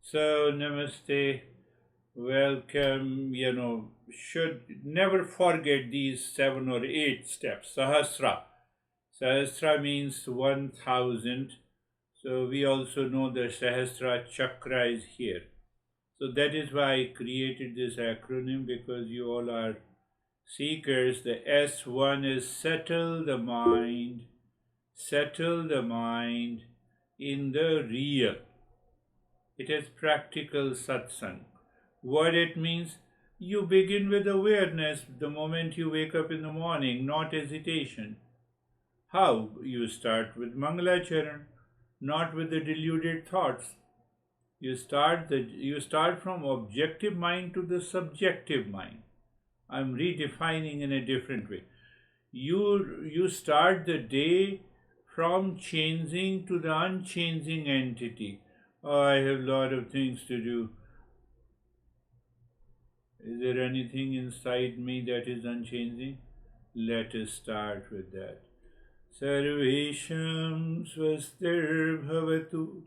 So, namaste, welcome. Should never forget these 7 or 8 steps. Sahasra. Sahasra means 1000. So, we also know the Sahasra chakra is here. So, that is why I created this acronym because you all are seekers. The S1 is settle the mind in the real. It is practical satsang. What it means? You begin with awareness the moment you wake up in the morning, not hesitation. How? You start with Mangalacharan, not with the deluded thoughts. You start from objective mind to the subjective mind. I'm redefining in a different way. You start the day from changing to the unchanging entity. Oh, I have a lot of things to do. Is there anything inside me that is unchanging? Let us start with that. Sarvesham swastir bhavatu.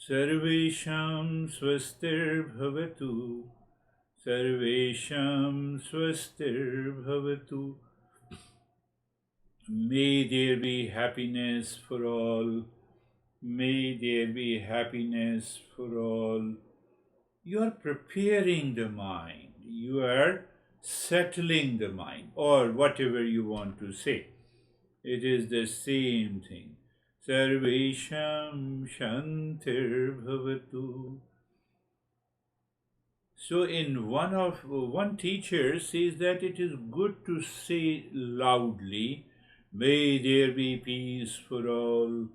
Sarvesham swastir bhavatu. Sarvesham swastir bhavatu. May there be happiness for all. May there be happiness for all. You are preparing the mind. You are settling the mind, or whatever you want to say. It is the same thing. Sarvesham Shantir Bhavatu. So in one teacher says that it is good to say loudly, may there be peace for all,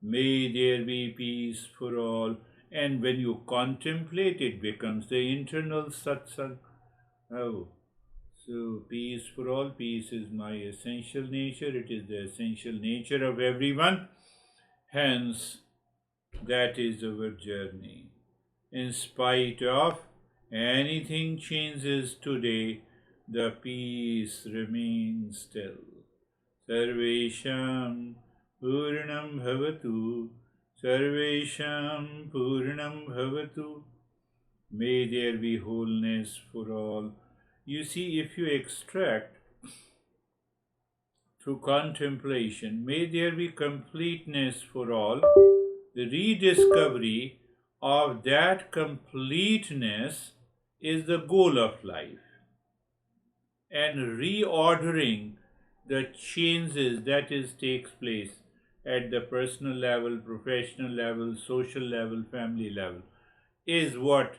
may there be peace for all. And when you contemplate, it becomes the internal satsang. Oh, so peace for all, peace is my essential nature, it is the essential nature of everyone. Hence, that is our journey. In spite of anything changes today, the peace remains still. Sarvesham Purnam Bhavatu. Sarvesham Purnam Bhavatu. May there be wholeness for all. You see, if you extract through contemplation, may there be completeness for all, the rediscovery of that completeness is the goal of life. And reordering the changes that takes place at the personal level, professional level, social level, family level, is what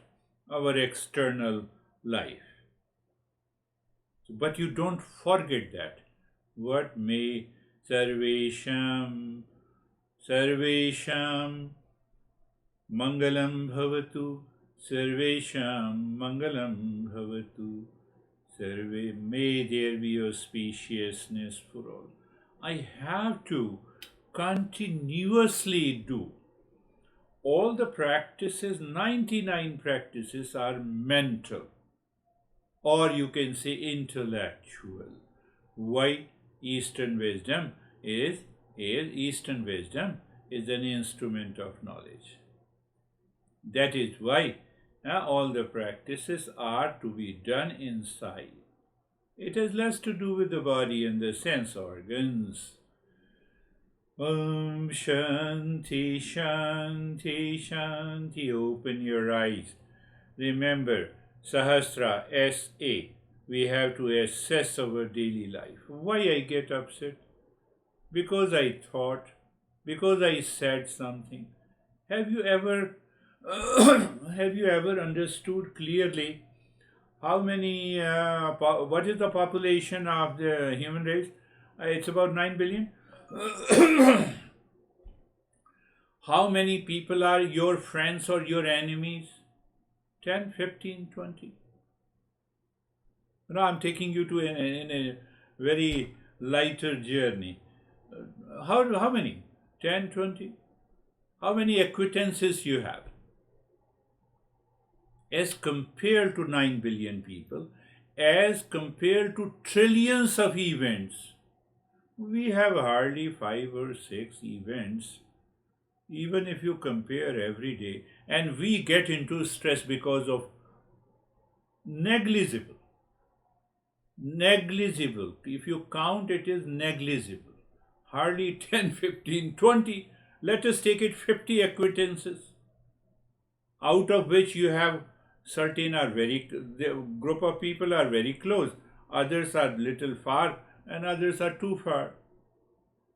our external life. But you don't forget that. What may Sarvesham Mangalam Bhavatu, Sarvesham Mangalam Bhavatu. May there be auspiciousness for all. I have to continuously do. All the practices, 99 practices, are mental, or you can say intellectual. Why? Eastern wisdom is an instrument of knowledge. That is why all the practices are to be done inside. It has less to do with the body and the sense organs. Om Shanti Shanti Shanti. Open your eyes. Remember, Sahasra, S-A. We have to assess our daily life. Why I get upset? Because I thought, because I said something. Have you ever understood clearly how many, what is the population of the human race? It's about 9 billion. How many people are your friends or your enemies? 10, 15, 20. No, I'm taking you to in a very lighter journey. How many? 10, 20? How many acquaintances you have? As compared to 9 billion people, as compared to trillions of events, we have hardly 5 or 6 events even if you compare every day, and we get into stress because of negligible. Negligible. If you count, it is negligible. Hardly 10, 15, 20. Let us take it 50 acquaintances, out of which you have certain are very, the group of people are very close, others are little far, and others are too far.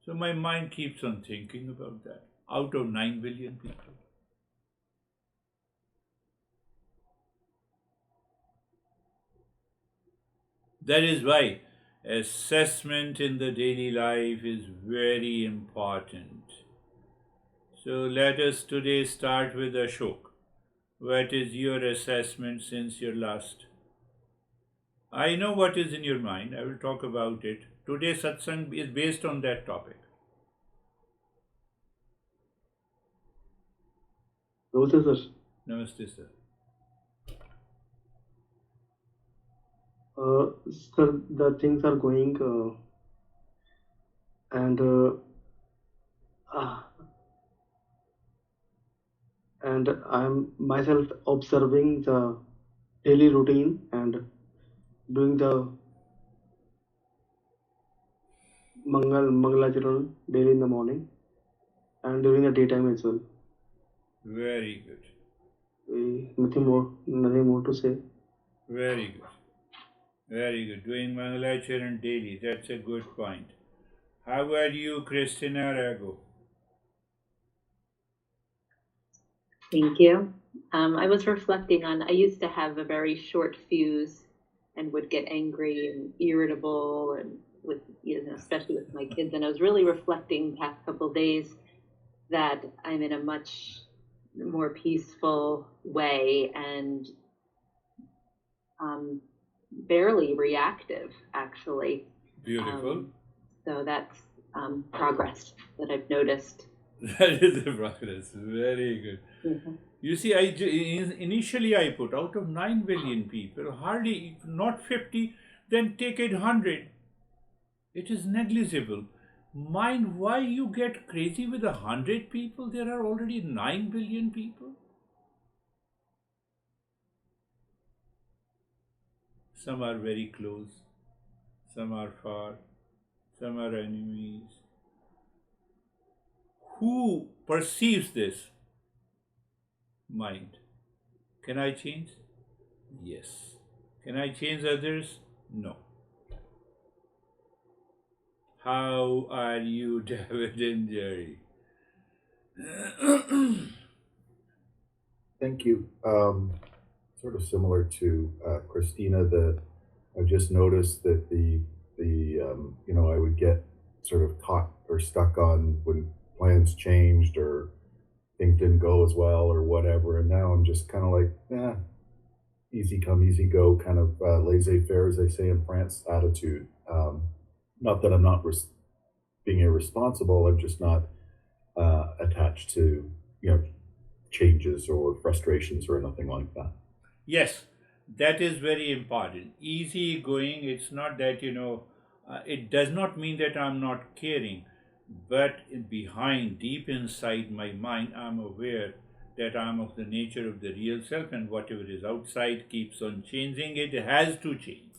So my mind keeps on thinking about that. Out of 9 billion people. That is why assessment in the daily life is very important. So let us today start with Ashok. What is your assessment since your last? I know what is in your mind. I will talk about it. Today's satsang is based on that topic. Namaste, sir. Namaste, sir. Sir, the things are going and uh, and I'm myself observing the daily routine and doing the Mangalacharan daily in the morning and during the daytime as well. Very good. Nothing more to say. Very good. Very good. Doing Mangalacharan daily. That's a good point. How are you, Christina Rago? Thank you. I was reflecting on, I used to have a very short fuse and would get angry and irritable, and with, especially with my kids. And I was really reflecting the past couple of days that I'm in a much more peaceful way and barely reactive, actually. Beautiful. So that's progress that I've noticed. That is the progress. Very good. Mm-hmm. You see, initially I put out of 9 billion people, hardly not 50, then take it 100. It is negligible. Mind why you get crazy with 100 people? There are already 9 billion people. Some are very close, some are far, some are enemies. Who perceives this? Mind. Can I change? Yes. Can I change others? No. How are you, David and Jerry? Thank you. Sort of similar to Christina, that I've just noticed that the I would get sort of caught or stuck on when plans changed or things didn't go as well or whatever, and now I'm just kind of like, easy come, easy go, kind of laissez-faire, as they say in France, attitude. Not that I'm not being irresponsible. I'm just not attached to changes or frustrations or anything like that. Yes, that is very important. Easy going, it's not that, it does not mean that I'm not caring, but behind, deep inside my mind, I'm aware that I'm of the nature of the real self, and whatever is outside keeps on changing. It has to change.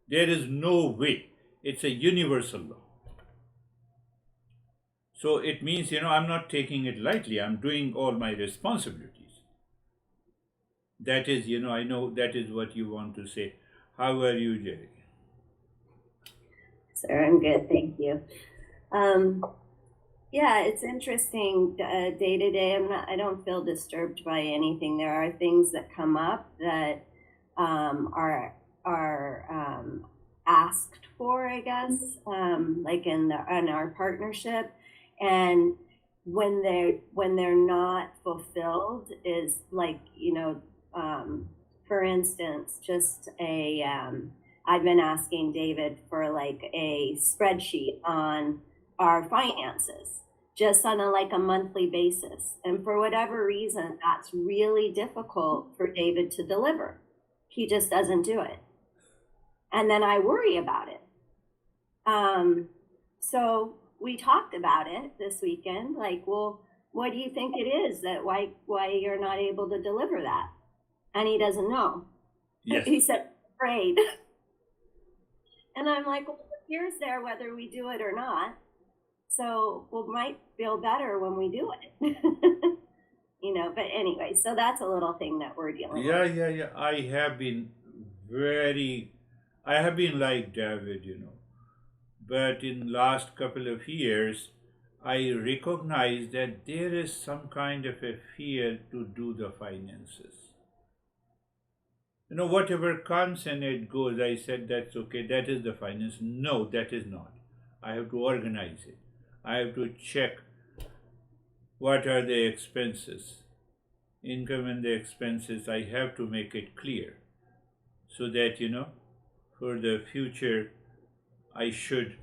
There is no way. It's a universal law. So it means, I'm not taking it lightly. I'm doing all my responsibilities. That is, I know that is what you want to say. How are you, Jerry? Sir, I'm good, thank you. Yeah, it's interesting day to day. I don't feel disturbed by anything. There are things that come up that are asked for, I guess, like in our partnership, and when they're not fulfilled, is like for instance, just I've been asking David for like a spreadsheet on our finances, just on a monthly basis. And for whatever reason, that's really difficult for David to deliver. He just doesn't do it. And then I worry about it. So we talked about it this weekend, like, well, what do you think it is that why you're not able to deliver that? And he doesn't know. Yes. He said, afraid. And I'm like, well, the fear's there whether we do it or not. So we might feel better when we do it. But anyway, so that's a little thing that we're dealing with. Yeah. I have been like David, but in last couple of years, I recognize that there is some kind of a fear to do the finances. Whatever comes and it goes, I said, that's okay, that is the finance. No, that is not. I have to organize it. I have to check what are the expenses, income and the expenses. I have to make it clear so that, for the future, I should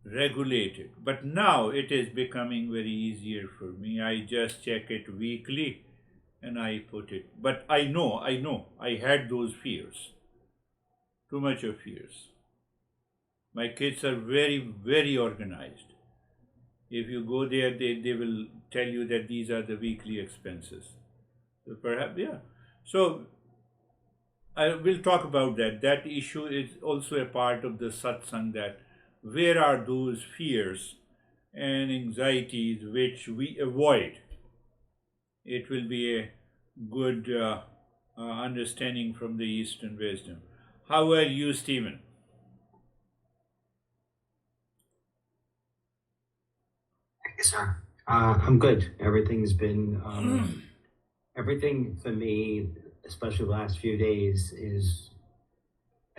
regulate it. But now it is becoming very easier for me. I just check it weekly and I put it. But I know, I had those fears. Too much of fears. My kids are very, very organized. If you go there, they will tell you that these are the weekly expenses. So perhaps, yeah. So I will talk about that. That issue is also a part of the satsang, that where are those fears and anxieties which we avoid. It will be a good understanding from the Eastern wisdom. How are you, Stephen? Yes, sir. I'm good. Everything's been, everything for me, especially the last few days, is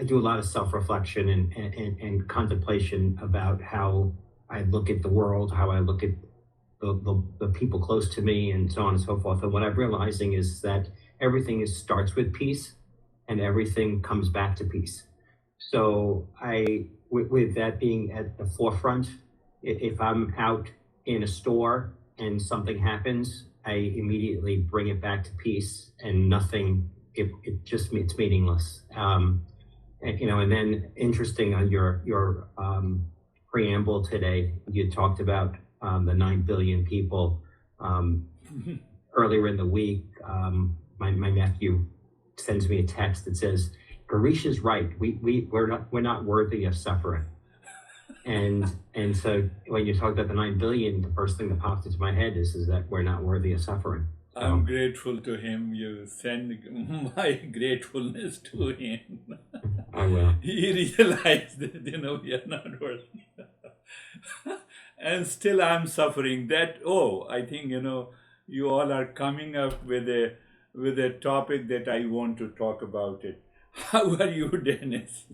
I do a lot of self-reflection and contemplation about how I look at the world, how I look at the people close to me, and so on and so forth. And what I'm realizing is that everything starts with peace and everything comes back to peace. So with that being at the forefront, if I'm out in a store and something happens, I immediately bring it back to peace, and nothing, it's meaningless. And then interesting on your preamble today, you talked about the 9 billion people. Earlier in the week, my nephew sends me a text that says, Girish is right. We're not worthy of suffering. And so when you talk about the 9 billion, the first thing that popped into my head is that we're not worthy of suffering. So, I'm grateful to him. You send my gratefulness to him. I will. He realized that, we are not worthy. And still I'm suffering. I think, you all are coming up with a topic that I want to talk about it. How are you, Dennis?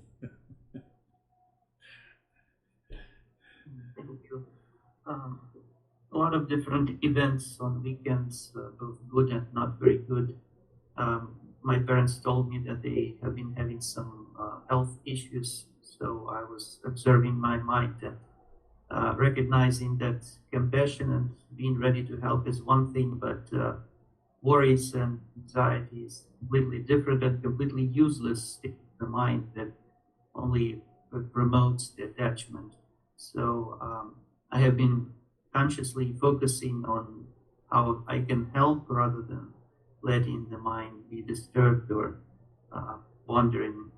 Thank you. A lot of different events on weekends, both good and not very good. My parents told me that they have been having some health issues, so I was observing my mind and recognizing that compassion and being ready to help is one thing, but worries and anxiety is completely different and completely useless in the mind that only promotes the attachment. So I have been consciously focusing on how I can help rather than letting the mind be disturbed or wandering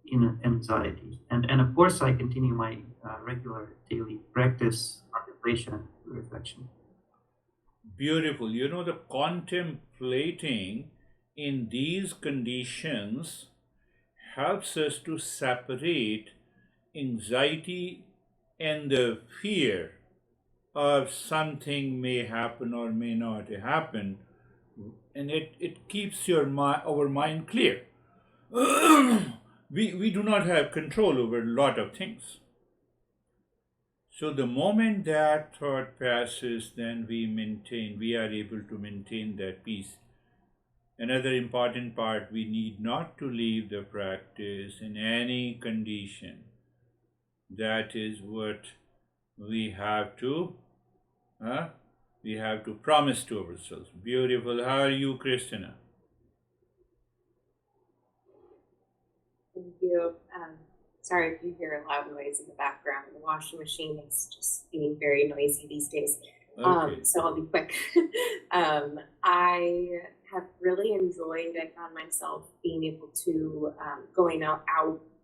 in anxiety. And of course, I continue my regular daily practice, contemplation, and reflection. Beautiful. The contemplating in these conditions helps us to separate anxiety and the fear of something may happen or may not happen, and it keeps our mind clear. we do not have control over a lot of things. So the moment that thought passes, then we are able to maintain that peace. Another important part, we need not to leave the practice in any condition. That is what we have to promise to ourselves. Beautiful. How are you, Christina? Thank you. Sorry if you hear a loud noise in the background. The washing machine is just being very noisy these days. Okay. So I'll be quick. I have really enjoyed. I found myself being able to going out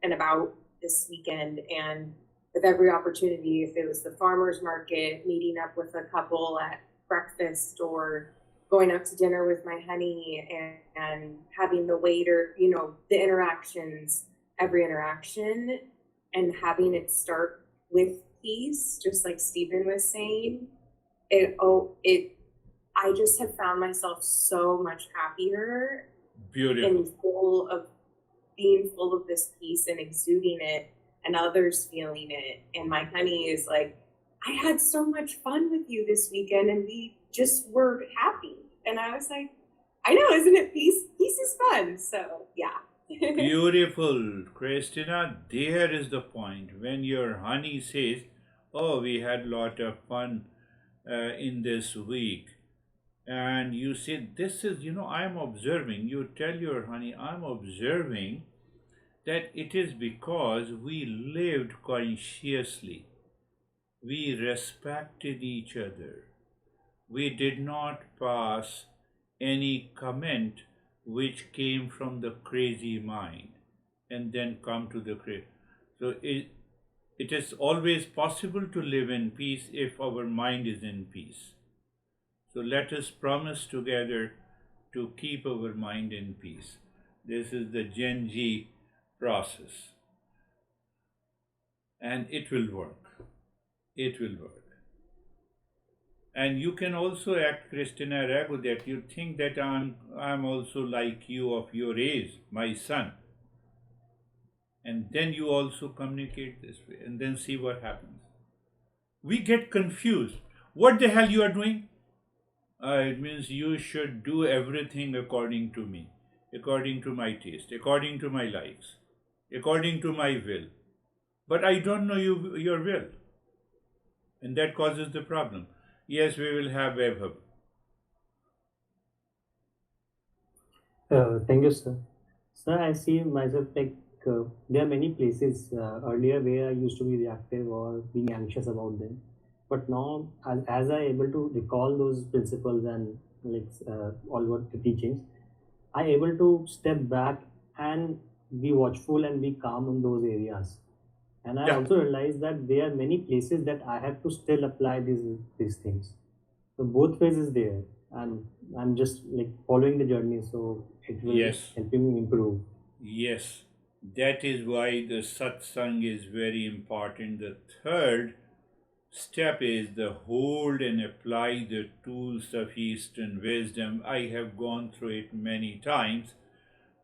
and about this weekend, and with every opportunity, if it was the farmers market, meeting up with a couple at breakfast, or going out to dinner with my honey, and having the waiter, the interactions, every interaction, and having it start with peace, just like Stephen was saying. It I just have found myself so much happier Beautiful. and being full of this peace and exuding it, and others feeling it. And my honey is like, I had so much fun with you this weekend, and we just were happy. And I was like, I know, isn't it peace? Peace is fun. So yeah. Beautiful, Christina. There is the point. When your honey says, "Oh, we had a lot of fun in this week," and you say, "This is, I'm observing." You tell your honey, "I'm observing that it is because we lived consciously, we respected each other, we did not pass any comment which came from the crazy mind and then come to the crazy." So it is always possible to live in peace if our mind is in peace. So let us promise together to keep our mind in peace. This is the Gen G process. And it will work. It will work. And you can also act, Christina Rago, that you think that I'm also like you, of your age, my son. And then you also communicate this way, and then see what happens. We get confused. What the hell you are doing? It means you should do everything according to me, according to my taste, according to my likes, according to my will. But I don't know your will. And that causes the problem. Yes, we will have Vaibhav. Thank you, sir. Sir, I see myself like there are many places earlier where I used to be reactive or being anxious about them. But now, as I able to recall those principles and like all what the teachings, I able to step back and be watchful and be calm in those areas. And I Yeah. also realize that there are many places that I have to still apply these things. So both ways is there, and I'm just like following the journey, so it will Yes. helping me improve. Yes. That is why the satsang is very important. The third step is the hold and apply the tools of Eastern wisdom. I have gone through it many times,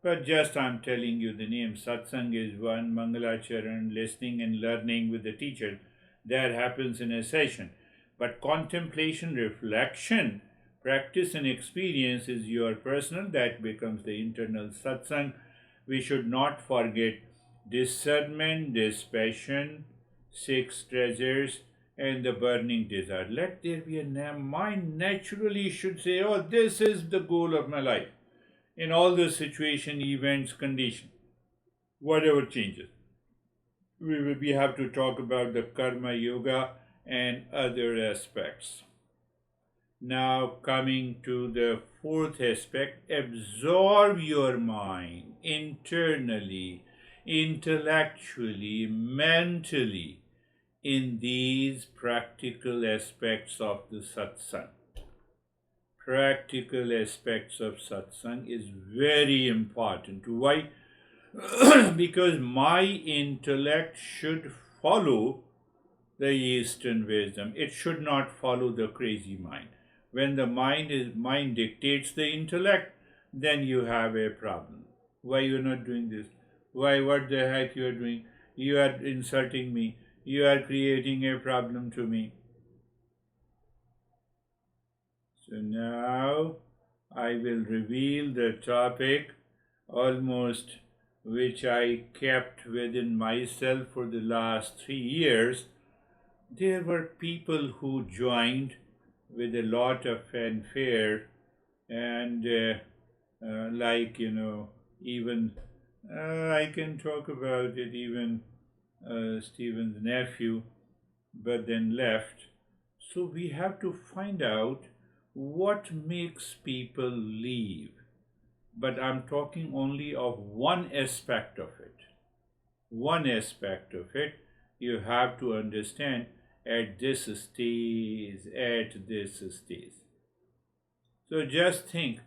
but just I'm telling you the name. Satsang is one, Mangalacharan, listening and learning with the teacher. That happens in a session. But contemplation, reflection, practice and experience is your personal, that becomes the internal satsang. We should not forget discernment, dispassion, 6 treasures, and the burning desire. Let there be a mind naturally should say, "Oh, this is the goal of my life." In all the situation, events, condition, whatever changes. We have to talk about the karma yoga and other aspects. Now, coming to the fourth aspect, absorb your mind internally, intellectually, mentally in these practical aspects of the satsang. Practical aspects of satsang is very important. Why? Because my intellect should follow the Eastern wisdom. It should not follow the crazy mind. When the mind dictates the intellect, then you have a problem. Why you are not doing this? Why, what the heck you are doing? You are insulting me. You are creating a problem to me. So now I will reveal the topic almost which I kept within myself for the last 3 years. There were people who joined with a lot of fanfare, and even I can talk about it, even Stephen's nephew, but then left. So we have to find out what makes people leave. But I'm talking only of one aspect of it. One aspect of it you have to understand at this stage, at this stage. So just think,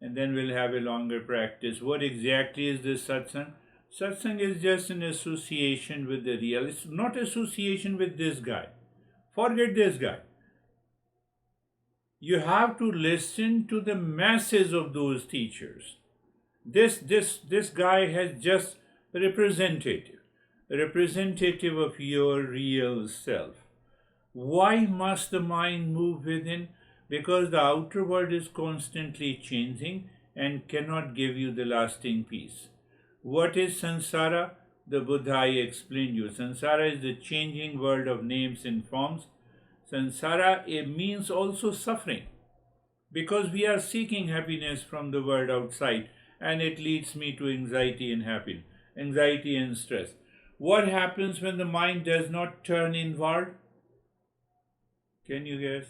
and then we'll have a longer practice. What exactly is this satsang? Satsang is just an association with the real. It's not association with this guy. Forget this guy. You have to listen to the masses of those teachers. This guy has just representative of your real self. Why must the mind move within? Because the outer world is constantly changing and cannot give you the lasting peace. What is samsara? The Buddha explained you. Samsara is the changing world of names and forms. Samsara, it means also suffering, because we are seeking happiness from the world outside, and it leads me to anxiety and stress. What happens when the mind does not turn inward? Can you guess?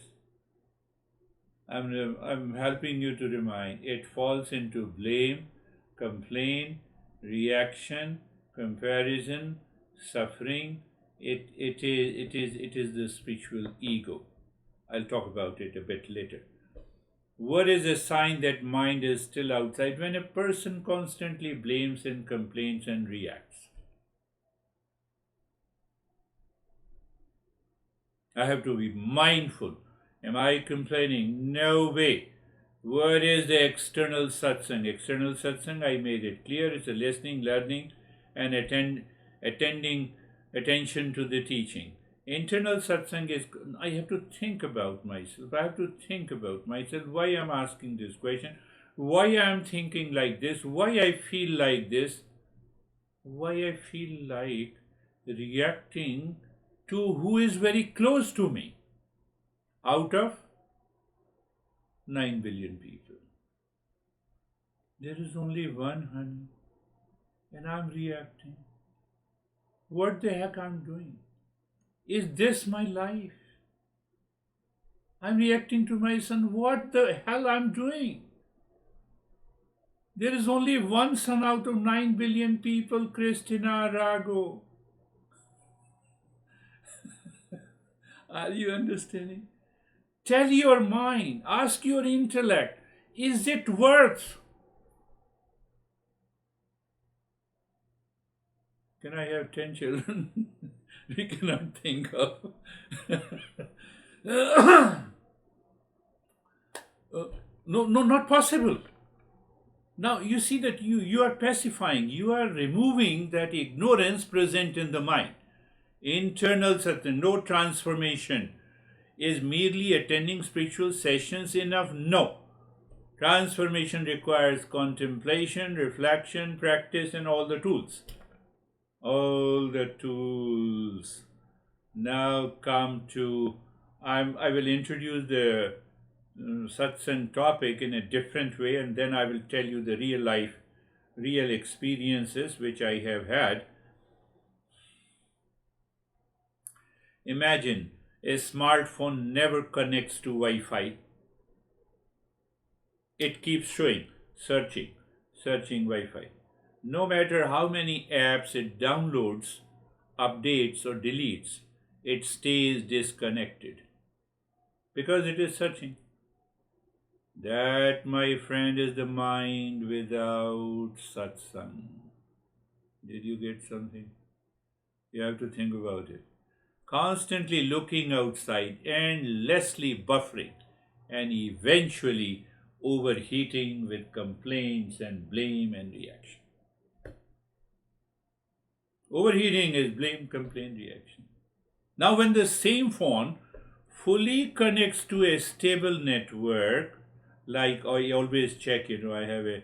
I'm helping you to remind. It falls into blame, complaint, reaction, comparison, suffering. It is the spiritual ego. I'll talk about it a bit later. What is a sign that mind is still outside? When a person constantly blames and complains and reacts. I have to be mindful. Am I complaining? No way. What is the external satsang? External satsang, I made it clear, it's a listening, learning, and attending attention to the teaching. Internal satsang is, I have to think about myself. I have to think about myself, why I'm asking this question, why I'm thinking like this, why I feel like this, why I feel like reacting to who is very close to me. Out of 9 billion people, there is only one honey, and I'm reacting. What the heck I'm doing? Is this my life? I'm reacting to my son. What the hell I'm doing? There is only one son out of 9 billion people, Christina Rago. Are you understanding? Tell your mind, ask your intellect, is it worth? Can I have 10 children? We cannot think of. No, not possible. Now you see that you are pacifying, you are removing that ignorance present in the mind. Internal satsang, no transformation. Is merely attending spiritual sessions enough? No. Transformation requires contemplation, reflection, practice, and all the tools. All the tools. Now come to, I will introduce the satsang topic in a different way, and then I will tell you the real experiences which I have had. Imagine a smartphone never connects to Wi-Fi. It keeps showing, searching Wi-Fi. No matter how many apps it downloads, updates or deletes, it stays disconnected because it is searching. That, my friend, is the mind without satsang. Did you get something? You have to think about it. Constantly looking outside, endlessly buffering, and eventually overheating with complaints and blame and reaction. Overheating is blame, complaint, reaction. Now when the same phone fully connects to a stable network, like I always check, I have a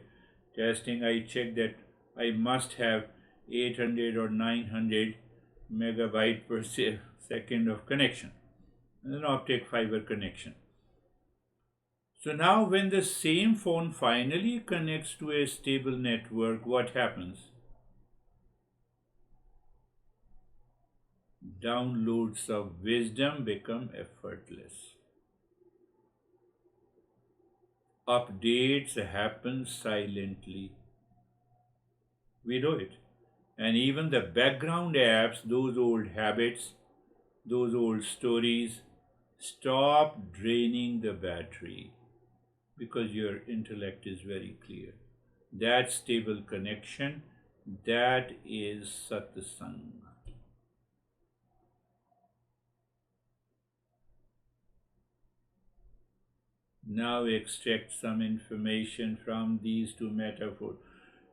testing, I check that I must have 800 or 900 megabyte per second of connection, an optic fiber connection. So now when the same phone finally connects to a stable network, what happens? downloads of wisdom become effortless. Updates happen silently. We do it. And even the background apps, those old habits, those old stories, stop draining the battery because your intellect is very clear. That stable connection, that is satsang. Now extract some information from these two metaphors.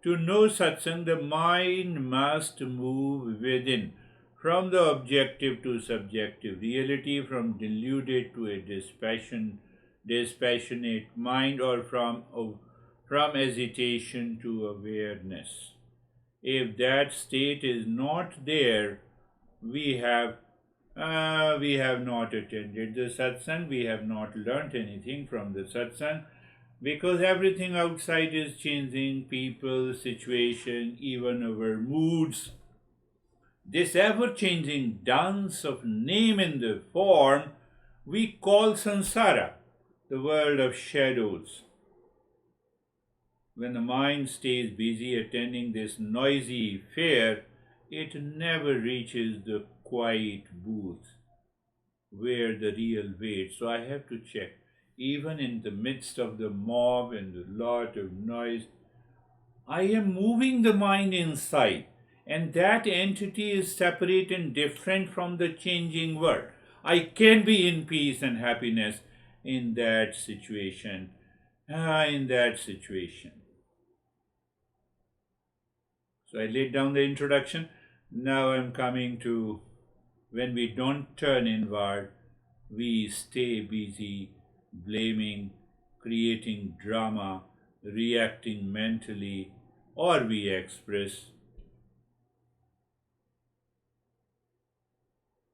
To know satsang, the mind must move within, from the objective to subjective reality, from deluded to a dispassionate mind, or from hesitation to awareness. If that state is not there, we have not attended the satsang, we have not learnt anything from the satsang, because everything outside is changing, people, situation, even our moods. This ever-changing dance of name in the form we call samsara, the world of shadows. When the mind stays busy attending this noisy fair, it never reaches the quiet booth where the real waits. So I have to check. Even in the midst of the mob and the lot of noise, I am moving the mind inside, and that entity is separate and different from the changing world. I can be in peace and happiness in that situation. So I laid down the introduction. Now I'm coming to when we don't turn inward, we stay busy blaming, creating drama, reacting mentally, or we express,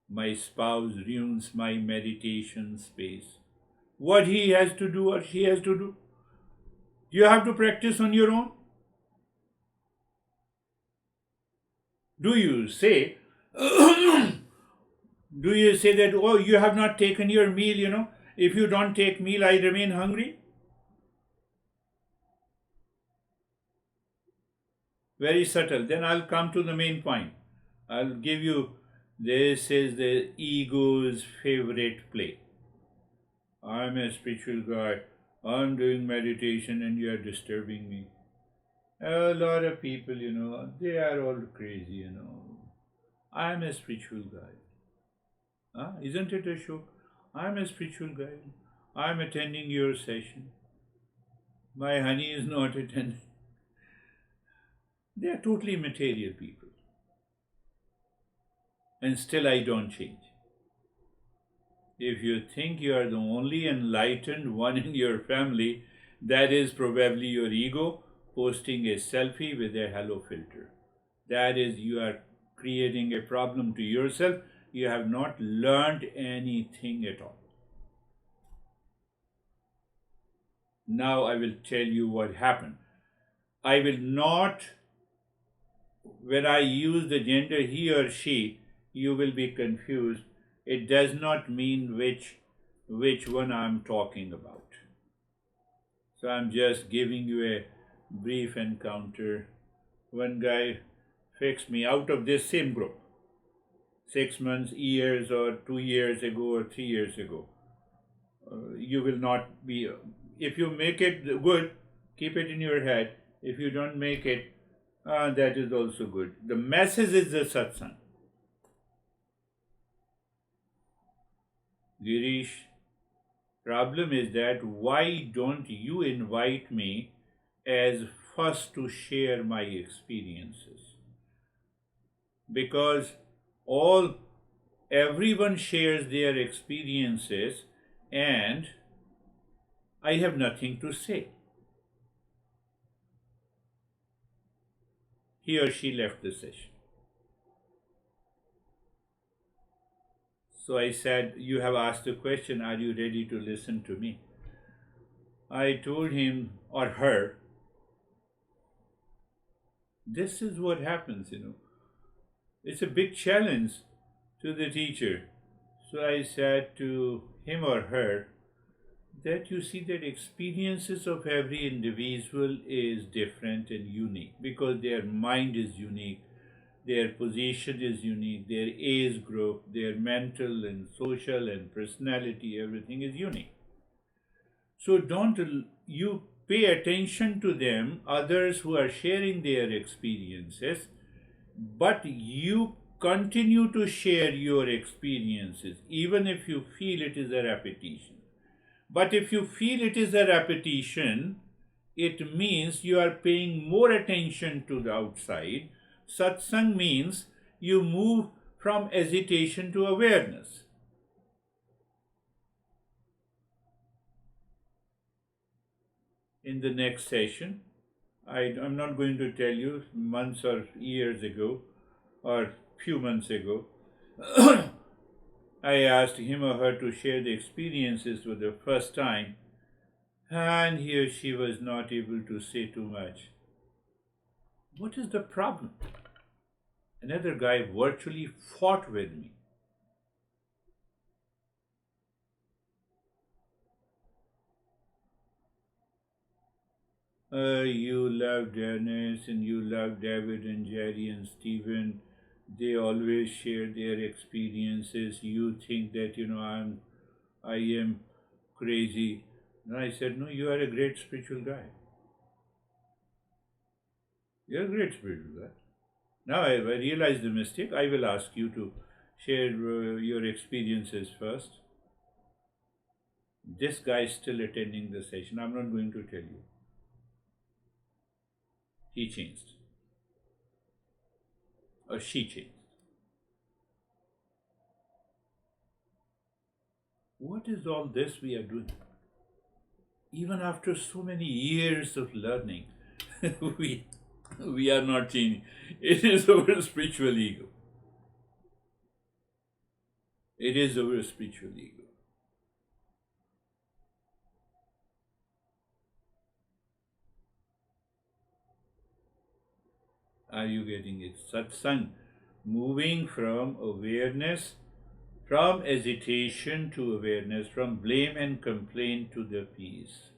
my spouse ruins my meditation space. What he has to do or she has to do, you have to practice on your own. Do you say, that, oh, you have not taken your meal, if you don't take meal, I remain hungry? Very subtle. Then I'll come to the main point. I'll give you, this is the ego's favorite play. I'm a spiritual guy. I'm doing meditation and you are disturbing me. A lot of people, they are all crazy, I'm a spiritual guy. Isn't it a show? I'm a spiritual guy. I'm attending your session. My honey is not attending. They are totally material people. And still I don't change. If you think you are the only enlightened one in your family, that is probably your ego posting a selfie with a hello filter. That is, you are creating a problem to yourself. You have not learned anything at all. Now I will tell you what happened. I will not, when I use the gender he or she, you will be confused. It does not mean which one I'm talking about. So I'm just giving you a brief encounter. One guy fixed me out of this same group 6 months, years, or 2 years ago, or 3 years ago. You will not be, if you make it good, keep it in your head. If you don't make it, that is also good. The message is the satsang. Girish, problem is that why don't you invite me as first to share my experiences? Because everyone shares their experiences and I have nothing to say. He or she left the session. So I said, you have asked a question, are you ready to listen to me? I told him or her, this is what happens, It's a big challenge to the teacher. So I said to him or her that you see that experiences of every individual is different and unique because their mind is unique, their position is unique, their age group, their mental and social and personality, everything is unique. So don't you pay attention to them, others who are sharing their experiences, but you continue to share your experiences even if you feel it is a repetition. But if you feel it is a repetition, it means you are paying more attention to the outside. Satsang means you move from hesitation to awareness. In the next session, I'm not going to tell you months or years ago or few months ago, I asked him or her to share the experiences for the first time, and he or she was not able to say too much. What is the problem? Another guy virtually fought with me. You love Dennis and you love David and Jerry and Stephen. They always share their experiences. You think that I am crazy. And I said, no, you are a great spiritual guy. You are a great spiritual guy. Now I realize the mistake. I will ask you to share your experiences first. This guy is still attending the session. I'm not going to tell you. He changed. Or she changed. What is all this we are doing? Even after so many years of learning, we are not changing. It is our spiritual ego. It is our spiritual ego. Are you getting it? Satsang, moving from awareness, from hesitation to awareness, from blame and complaint to the peace.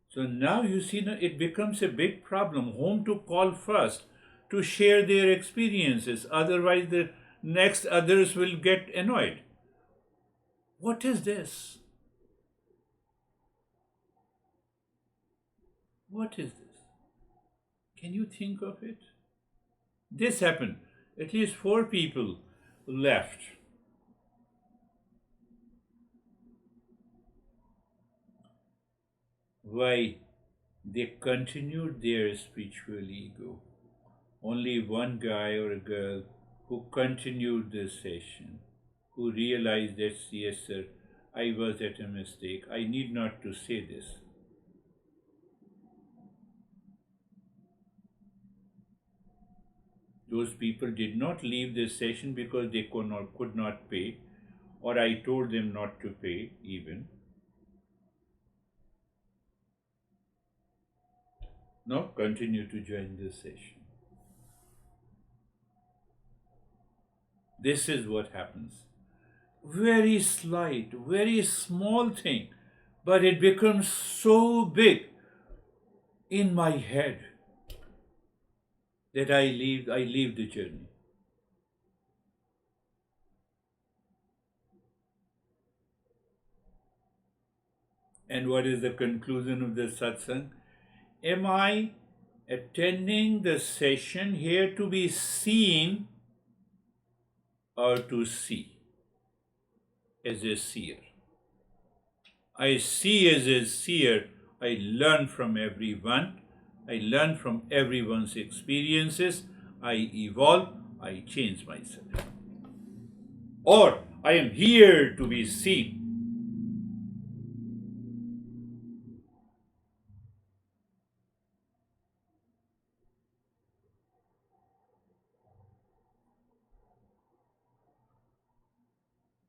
So now you see, it becomes a big problem. Whom to call first to share their experiences? Otherwise, the next others will get annoyed. What is this? What is this? Can you think of it? This happened. At least 4 people left. Why? They continued their spiritual ego. Only one guy or a girl who continued the session, who realized that, yes sir, I was at a mistake. I need not to say this. Those people did not leave this session because they could not pay, or I told them not to pay even. No, continue to join this session. This is what happens. Very slight, very small thing, but it becomes so big in my head that I leave the journey. And what is the conclusion of the satsang? Am I attending the session here to be seen or to see as a seer? I see as a seer. I learn from everyone. I learn from everyone's experiences. I evolve. I change myself. Or I am here to be seen.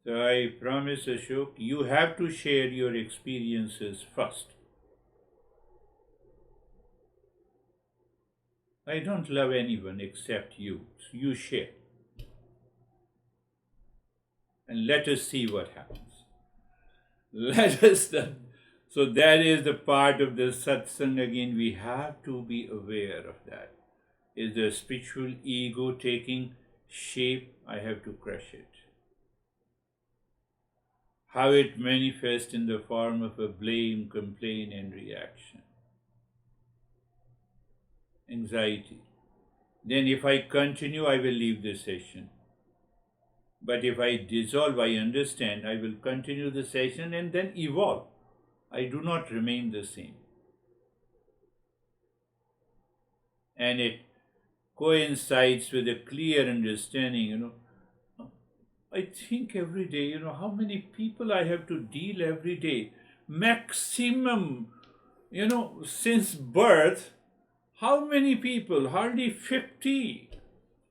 So I promise, Ashok, you have to share your experiences first. I don't love anyone except you. So you share. And let us see what happens. Let us. So that is the part of the satsang. Again, we have to be aware of that. Is the spiritual ego taking shape? I have to crush it. How it manifests in the form of a blame, complaint, and reaction. Anxiety. Then if I continue, I will leave this session. But if I dissolve, I understand, I will continue the session and then evolve. I do not remain the same. And it coincides with a clear understanding, I think every day, how many people I have to deal every day. Maximum, since birth, how many people? Hardly 50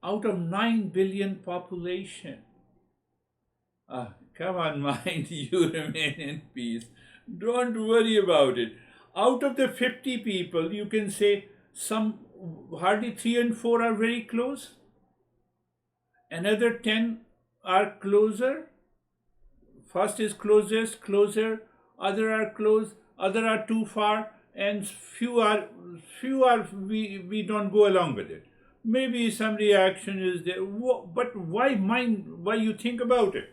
out of 9 billion population. Come on, mind, you remain in peace. Don't worry about it. Out of the 50 people, you can say some, hardly 3 and 4 are very close. Another 10 are closer. First is closest, closer. Other are close. Other are too far. And few are we don't go along with it. Maybe some reaction is there. But why mind? Why you think about it?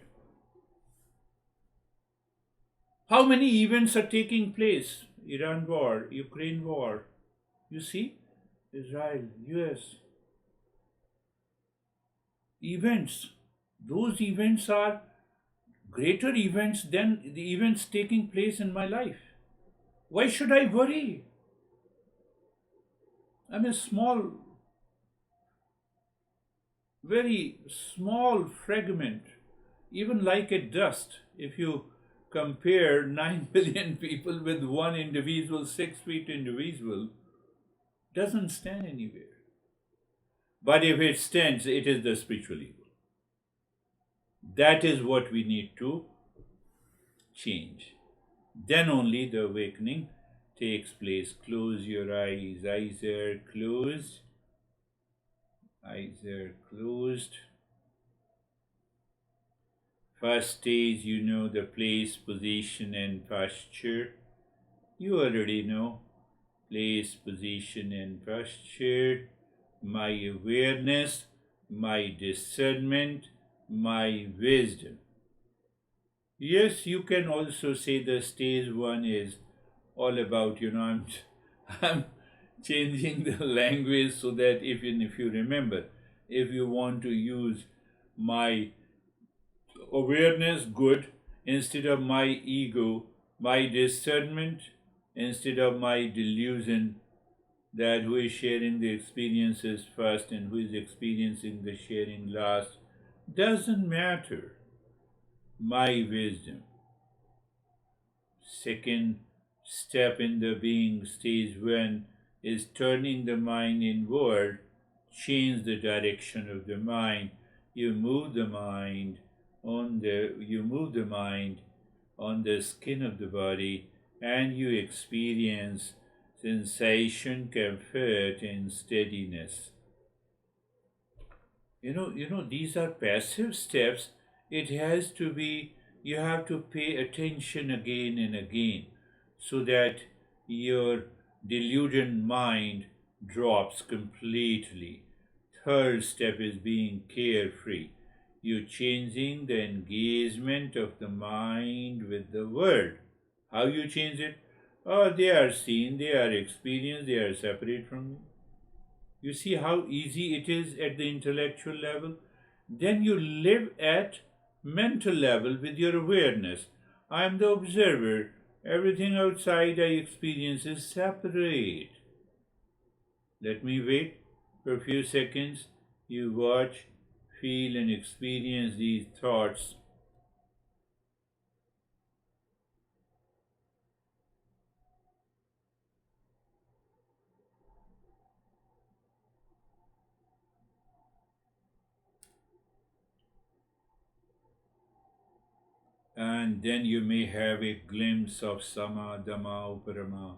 How many events are taking place? Iran war, Ukraine war. You see? Israel, US. Events. Those events are greater events than the events taking place in my life. Why should I worry? I'm a small, very small fragment, even like a dust. If you compare 9 billion people with one individual, 6 feet individual, doesn't stand anywhere. But if it stands, it is the spiritual ego. That is what we need to change. Then only the awakening takes place. Close your eyes. Eyes are closed. Eyes are closed. First stage, the place, position, and posture. You already know. Place, position, and posture. My awareness, my discernment, my wisdom. Yes, you can also say the stage 1 is all about, I'm changing the language so that if you remember, if you want to use my awareness, good, instead of my ego, my discernment, instead of my delusion, that who is sharing the experiences first and who is experiencing the sharing last, doesn't matter. My wisdom. Second step in the being, stage 1, is turning the mind inward, change the direction of the mind. You move the mind on the skin of the body, and you experience sensation, comfort, and steadiness. These are passive steps. It has to be, you have to pay attention again and again so that your deluded mind drops completely. Third step is being carefree. You're changing the engagement of the mind with the world. How you change it? Oh, they are seen, they are experienced, they are separate from you. You see how easy it is at the intellectual level? Then you live at mental level with your awareness. I am the observer. Everything outside I experience is separate. Let me wait for a few seconds. You watch, feel, and experience these thoughts. And then you may have a glimpse of Sama, Dhamma, Uparama,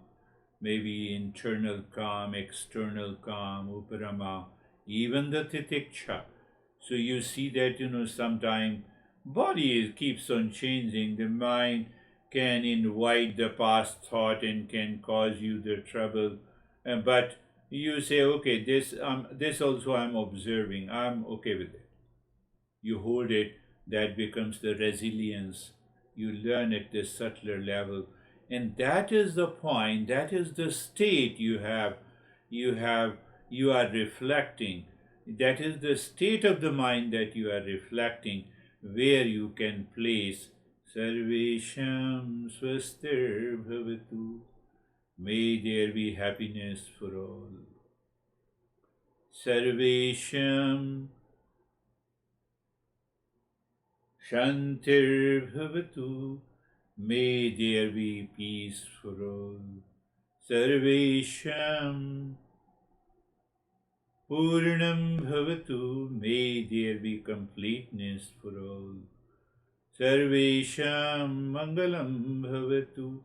maybe internal calm, external calm, uparama, even the titiksha. So you see that, sometimes body keeps on changing. The mind can invite the past thought and can cause you the trouble. But you say, okay, this also I'm observing. I'm okay with it. You hold it, that becomes the resilience. You learn at the subtler level. And that is the point, that is the state you are reflecting. That is the state of the mind that you are reflecting, where you can place Sarvesham Swastir Bhavatu. May there be happiness for all. Sarvesham Shantir Bhavatu. May there be peace for all. Sarvesham Purnam Bhavatu. May there be completeness for all. Sarvesham Mangalam Bhavatu.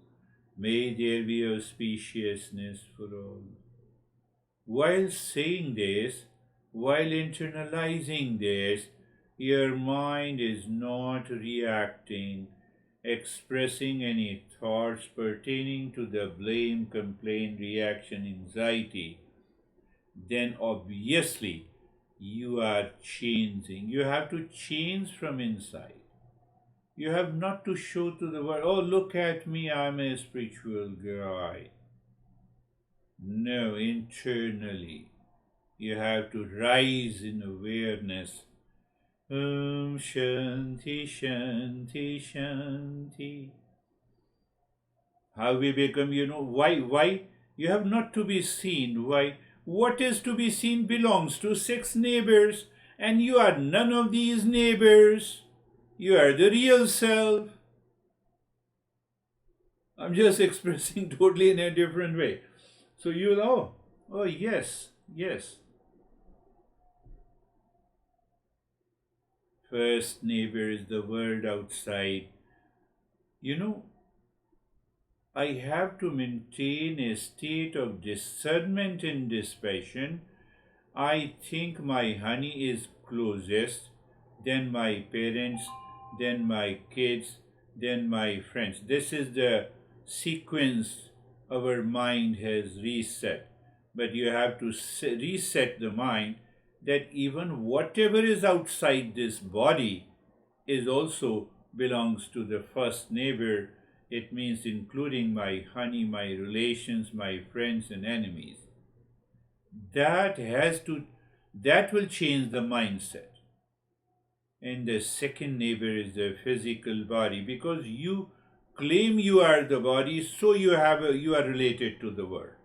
May there be auspiciousness for all. While saying this, while internalizing this, your mind is not reacting, expressing any thoughts pertaining to the blame, complaint, reaction, anxiety. Then obviously you are changing. You have to change from inside. You have not to show to the world, oh, look at me, I'm a spiritual guy. No, internally. You have to rise in awareness. Om Shanti Shanti Shanti. How we become, why? You have not to be seen. Why? What is to be seen belongs to 6 neighbors, and you are none of these neighbors. You are the real self. I'm just expressing totally in a different way. So you know, oh yes. First neighbor is the world outside. I have to maintain a state of discernment in this passion. I think my honey is closest, then my parents, then my kids, then my friends. This is the sequence our mind has reset. But you have to reset the mind that even whatever is outside this body is also belongs to the first neighbor. It means including my honey, my relations, my friends and enemies. That will change the mindset. And the second neighbor is the physical body, because you claim you are the body, so you are related to the world.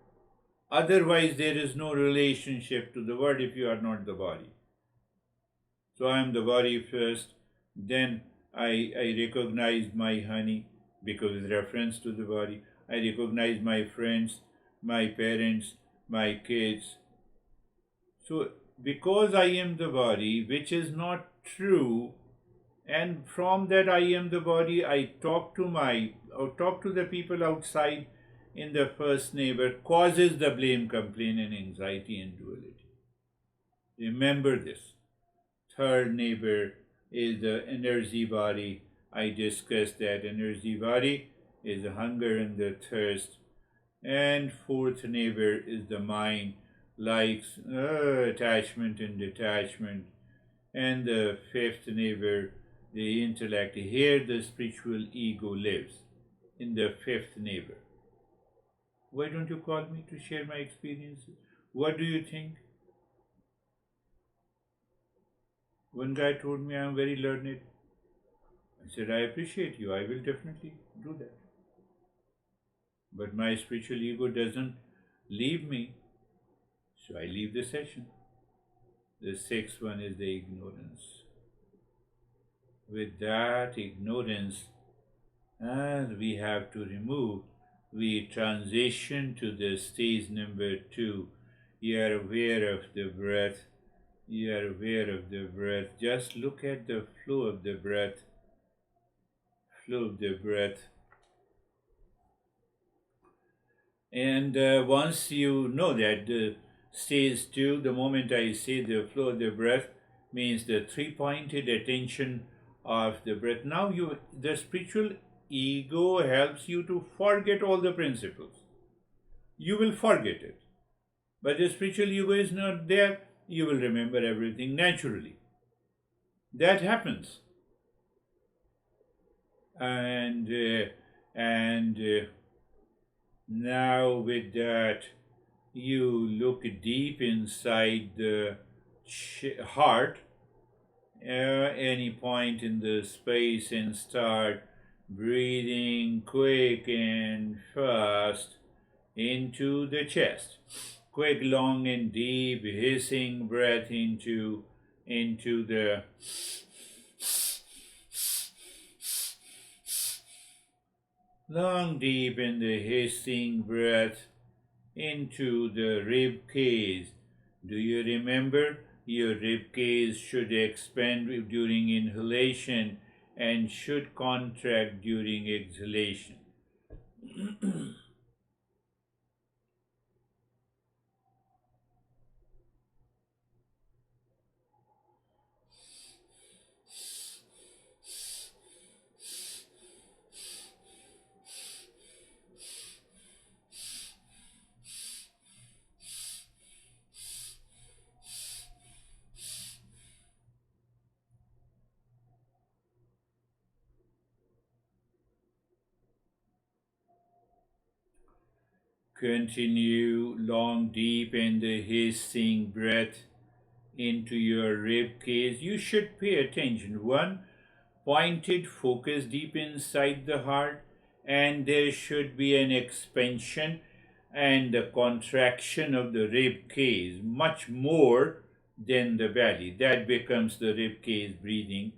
Otherwise, there is no relationship to the world if you are not the body. So I am the body first, then I recognize my honey because with reference to the body. I recognize my friends, my parents, my kids. So because I am the body, which is not true, and from that I am the body, I talk to the people outside in the first neighbor, causes the blame, complaint and anxiety and duality. Remember this. Third neighbor is the energy body. I discussed that energy body is the hunger and the thirst. And fourth neighbor is the mind, likes, attachment and detachment. And the fifth neighbor, the intellect. Here the spiritual ego lives, in the fifth neighbor. Why don't you call me to share my experiences? What do you think? One guy told me I am very learned. I said, I appreciate you. I will definitely do that. But my spiritual ego doesn't leave me, so I leave the session. The sixth one is the ignorance. With that ignorance, as we have to remove, we transition to the stage number 2. You are aware of the breath. You are aware of the breath. Just look at the flow of the breath. Flow of the breath. And once you know that the stage 2, the moment I say the flow of the breath, means the three-pointed attention of the breath. Now the spiritual ego helps you to forget all the principles. You will forget it. But the spiritual ego is not there, you will remember everything naturally. That happens. And now with that, you look deep inside the heart, any point in the space, and start breathing quick and fast into the chest. Quick, long, and deep hissing breath into the long, deep in the hissing breath into the rib cage. Do you remember? Your rib cage should expand during inhalation and should contract during exhalation. Continue long, deep in the hissing breath into your rib cage. You should pay attention. One, pointed focus deep inside the heart, and there should be an expansion and a contraction of the rib cage, much more than the belly. That becomes the rib cage breathing,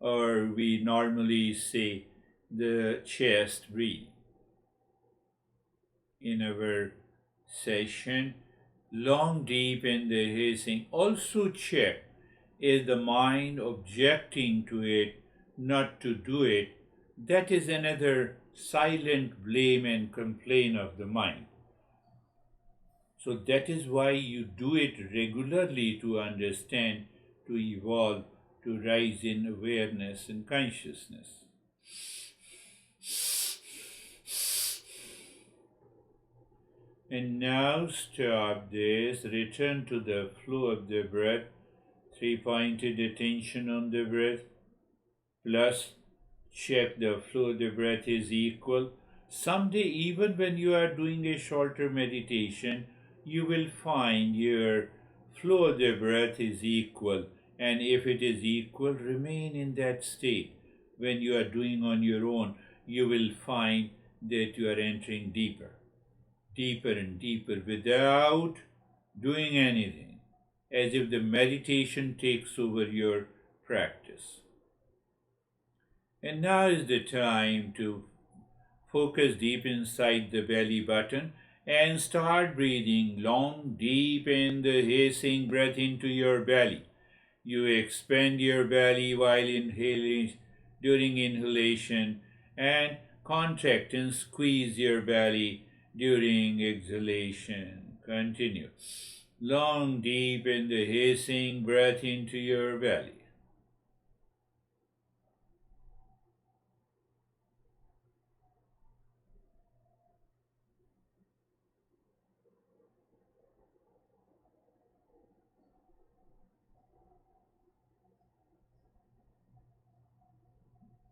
or we normally say the chest breathing. In our session, long, deep in the hissing. Also check, is the mind objecting to it, not to do it? That is another silent blame and complaint of the mind. So that is why you do it regularly, to understand, to evolve, to rise in awareness and consciousness. And now stop this, return to the flow of the breath, three-pointed attention on the breath, plus check the flow of the breath is equal. Someday, even when you are doing a shorter meditation, you will find your flow of the breath is equal. And if it is equal, remain in that state. When you are doing on your own, you will find that you are entering deeper. Deeper and deeper without doing anything, as if the meditation takes over your practice. And now is the time to focus deep inside the belly button and start breathing long, deep in the hissing breath into your belly. You expand your belly while inhaling, during inhalation, and contract and squeeze your belly during exhalation. Continue. Long, deep in the hissing breath into your belly.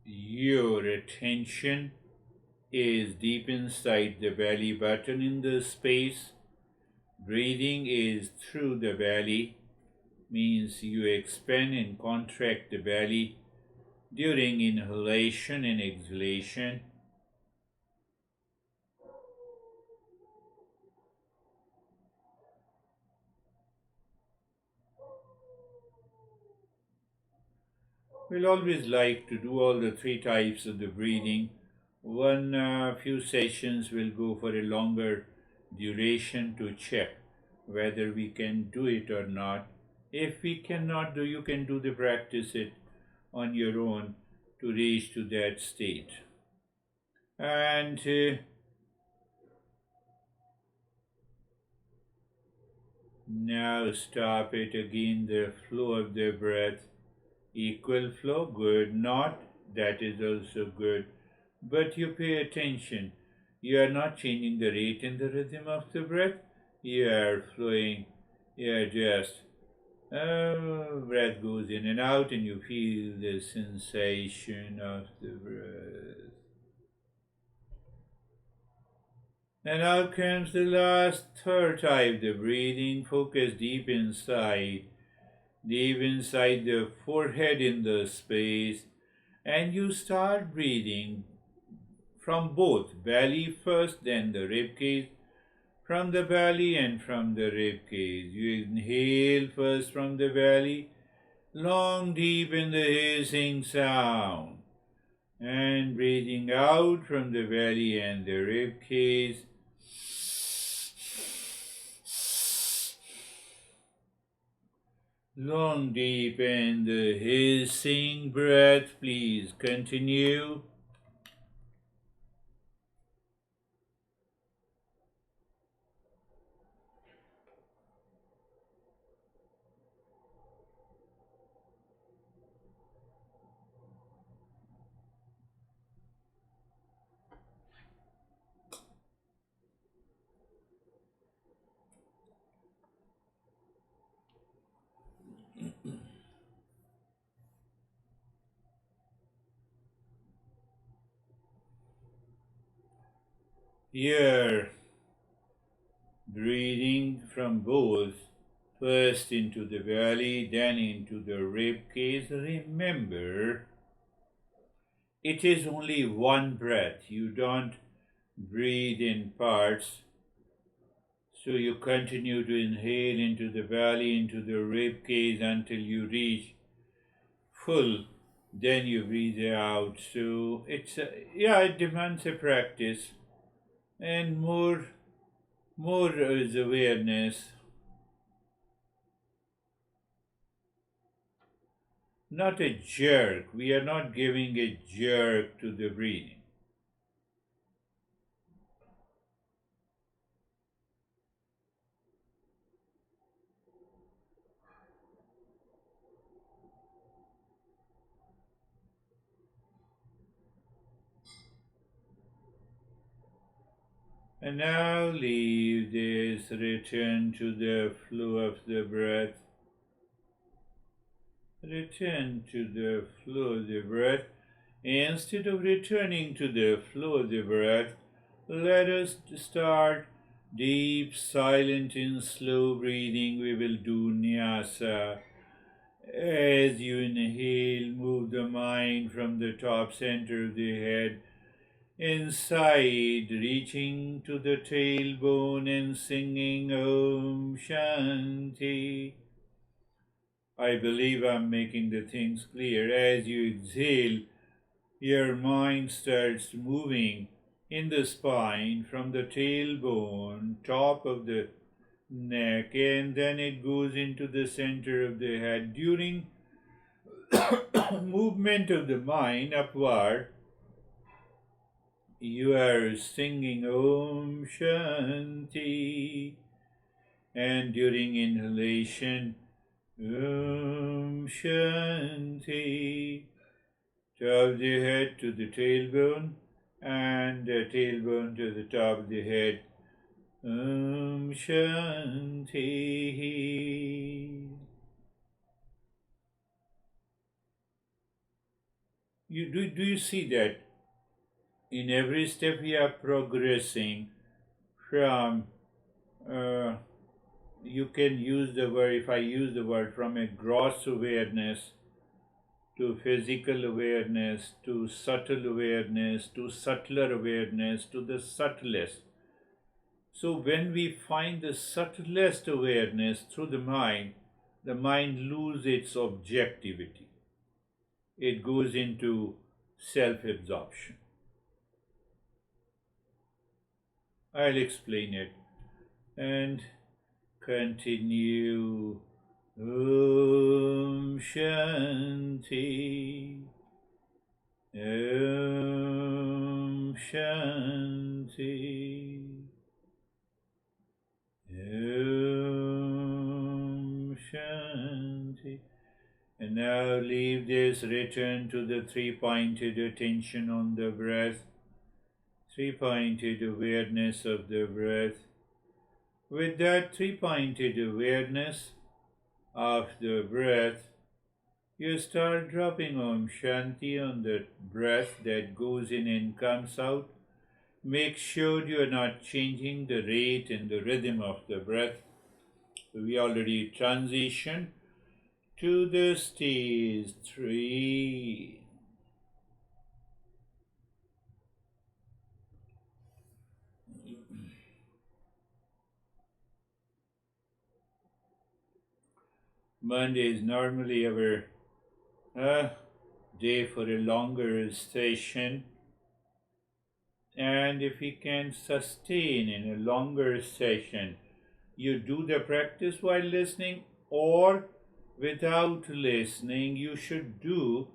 Your attention is deep inside the belly button in the space. Breathing is through the belly, means you expand and contract the belly during inhalation and exhalation. We'll always like to do all the three types of the breathing. Few sessions will go for a longer duration to check whether we can do it or not. If we cannot do, you can do the practice it on your own to reach to that state. And Now stop it again, the flow of the breath. Equal flow, good. Not, that is also good. But you pay attention. You are not changing the rate and the rhythm of the breath. You are flowing. You are just, breath goes in and out, and you feel the sensation of the breath. And now comes the last third type, the breathing. Focus deep inside the forehead in the space, and you start breathing from both belly first, then the rib cage, from the belly and from the rib cage. You inhale first from the belly, long, deep in the hissing sound, and breathing out from the belly and the rib cage. Long, deep, and the hissing breath. Please continue. Here, breathing from both, first into the belly, then into the rib cage. Remember, it is only one breath. You don't breathe in parts. So you continue to inhale into the belly, into the rib cage until you reach full. Then you breathe out. So it demands a practice and more is awareness. Not a jerk. We are not giving a jerk to the breathing. And now leave this, return to the flow of the breath. Return to the flow of the breath. Instead of returning to the flow of the breath, let us start deep, silent, and slow breathing. We will do nyasa. As you inhale, move the mind from the top center of the head inside, reaching to the tailbone and singing Om Shanti. I believe I'm making the things clear. As you exhale, your mind starts moving in the spine from the tailbone, top of the neck, and then it goes into the center of the head. During movement of the mind upward, you are singing Om Shanti, and during inhalation, Om Shanti, top of the head to the tailbone, and the tailbone to the top of the head, Om Shanti. Do you see that? In every step we are progressing from, you can use the word, if I use the word, from a gross awareness to physical awareness, to subtle awareness, to subtler awareness, to the subtlest. So when we find the subtlest awareness through the mind loses its objectivity. It goes into self-absorption. I'll explain it and continue. Om Shanti. Om Shanti. Om And now leave this, return to the three-pointed attention on the breath, three-pointed awareness of the breath. With that three-pointed awareness of the breath, you start dropping Om Shanti on the breath that goes in and comes out. Make sure you are not changing the rate and the rhythm of the breath. We already transitioned to the stage 3. Monday is normally our day for a longer session, and if we can sustain in a longer session, you do the practice while listening or without listening. You should do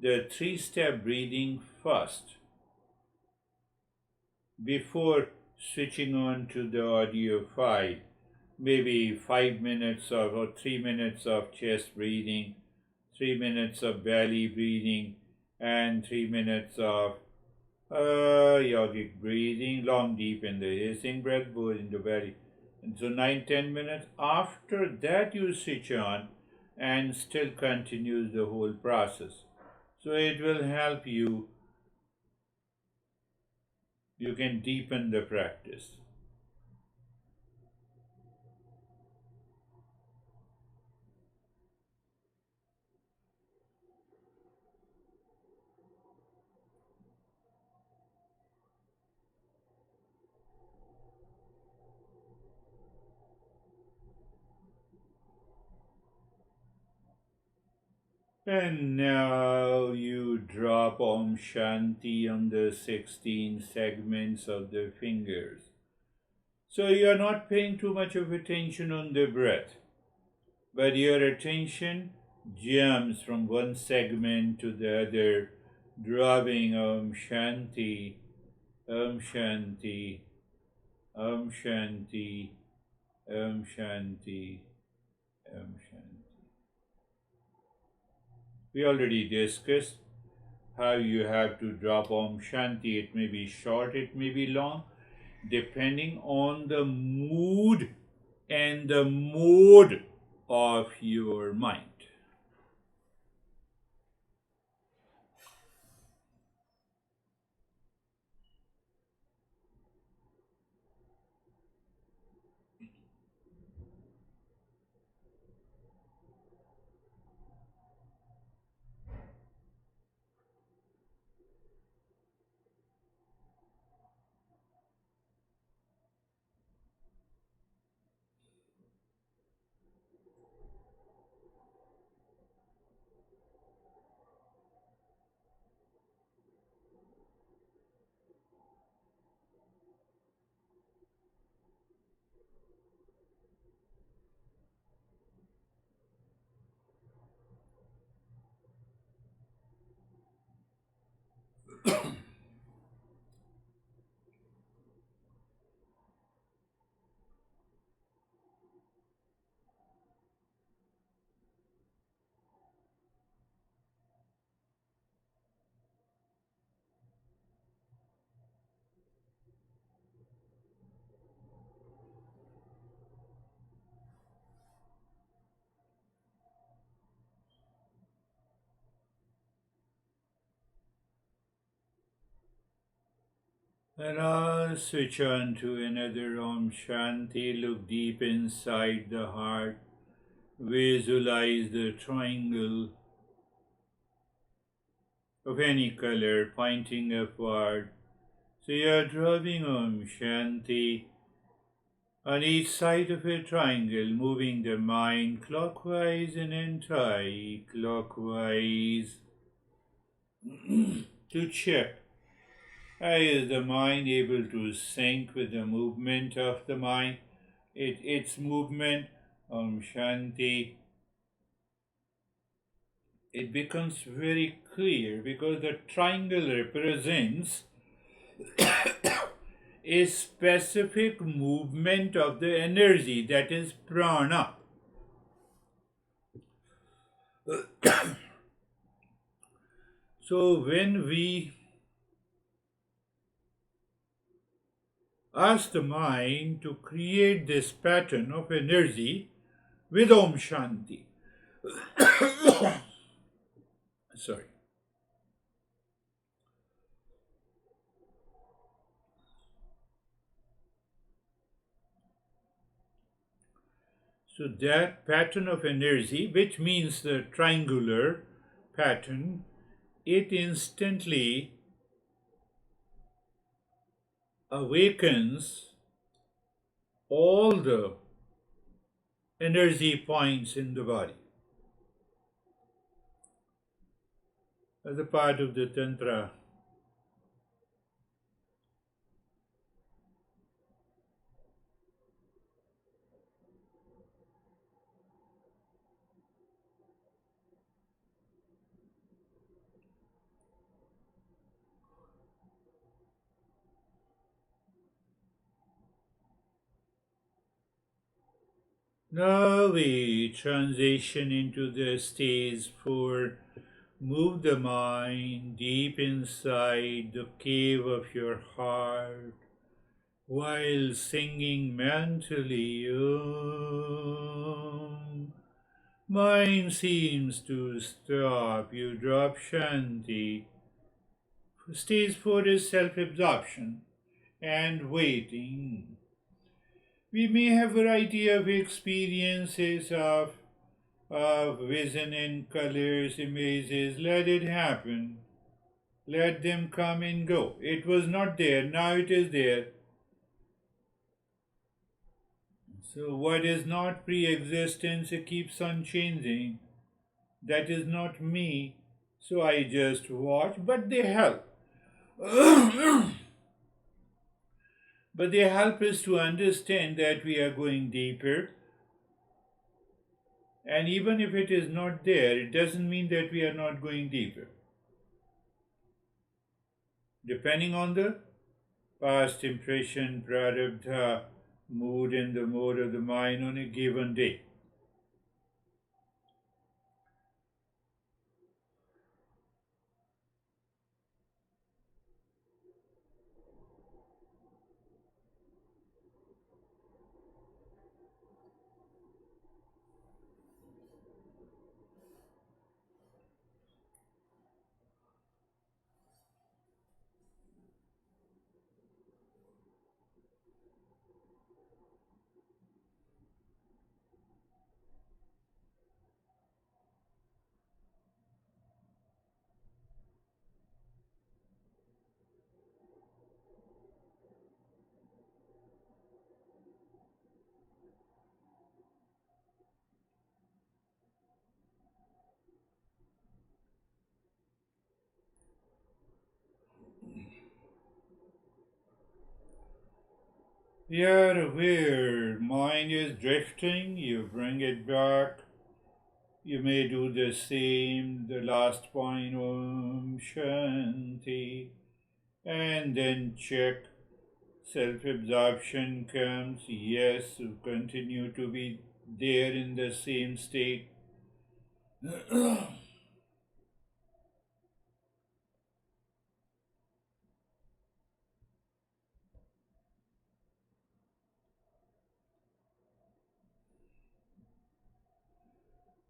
the 3-step breathing first before switching on to the audio file. Maybe 5 minutes or 3 minutes of chest breathing, 3 minutes of belly breathing, and 3 minutes of yogic breathing, long deep in the hissing breath, goes into belly. And so 9-10 minutes. After that you switch on and still continues the whole process. So it will help you. You can deepen the practice. And now you drop Om Shanti on the 16 segments of the fingers. So you are not paying too much of attention on the breath, but your attention jumps from one segment to the other, dropping Om Shanti, Om Shanti, Om Shanti, Om Shanti, Om Shanti. We already discussed how you have to drop Om Shanti. It may be short, it may be long, depending on the mood and the mode of your mind. And I'll switch on to another Om Shanti. Look deep inside the heart. Visualize the triangle of any color pointing upward. So you're dropping Om Shanti on each side of a triangle, moving the mind clockwise and anti-clockwise to check. Is the mind able to sync with the movement of the mind? Its movement, Om Shanti, it becomes very clear because the triangle represents a specific movement of the energy, that is prana. So when we ask the mind to create this pattern of energy with Om Shanti, sorry. So that pattern of energy, which means the triangular pattern, it instantly awakens all the energy points in the body as a part of the tantra. Now we transition into the stage 4. Move the mind deep inside the cave of your heart while singing mentally Om. Mind seems to stop. You drop Shanti. Stage 4 is self-absorption and waiting. We may have a variety of experiences of vision and colors, images. Let it happen. Let them come and go. It was not there, now it is there. So what is not pre-existence, it keeps on changing. That is not me. So I just watch, but they help. But they help us to understand that we are going deeper. And even if it is not there, it doesn't mean that we are not going deeper. Depending on the past impression, prarabdha, mood, and the mode of the mind on a given day. You are aware, mind is drifting, you bring it back. You may do the same, the last point, Om Shanti, and then check. Self-absorption comes, yes, you continue to be there in the same state.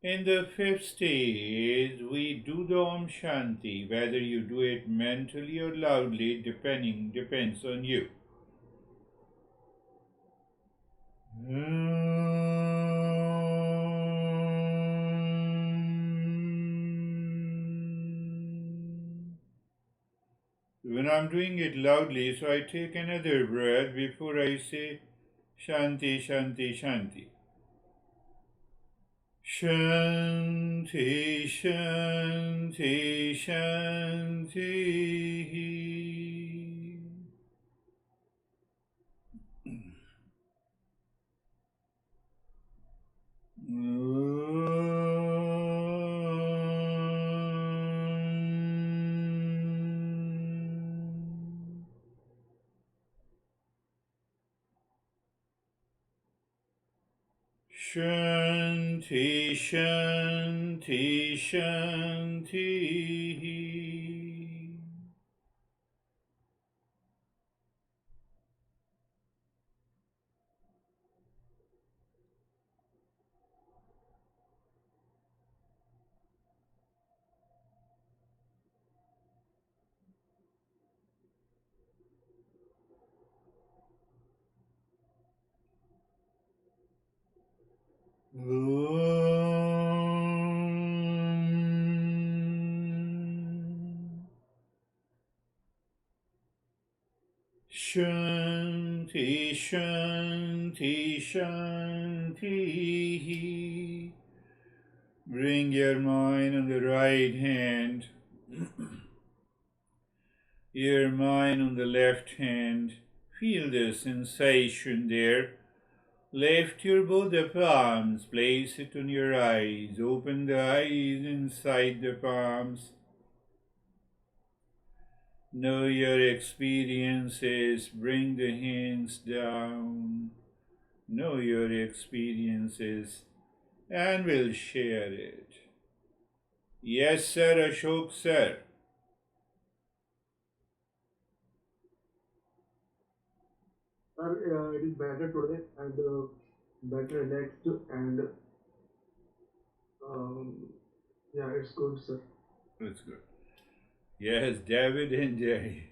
In the 5th stage, we do the Om Shanti. Whether you do it mentally or loudly, depends on you. When I'm doing it loudly, so I take another breath before I say Shanti, Shanti, Shanti. Shanti, Shanti, Shanti. Shanti, Shanti, Shanti. Om. Shanti, Shanti, Shanti. Bring your mind on the right hand, your mind on the left hand. Feel the sensation there. Lift your both the palms, place it on your eyes. Open the eyes inside the palms. Know your experiences. Bring the hands down. Know your experiences, and we'll share it. Yes, sir, Ashok, sir. Sir, it is better today and better relaxed and yeah, it's good, sir. That's good. Yes, David and Jerry.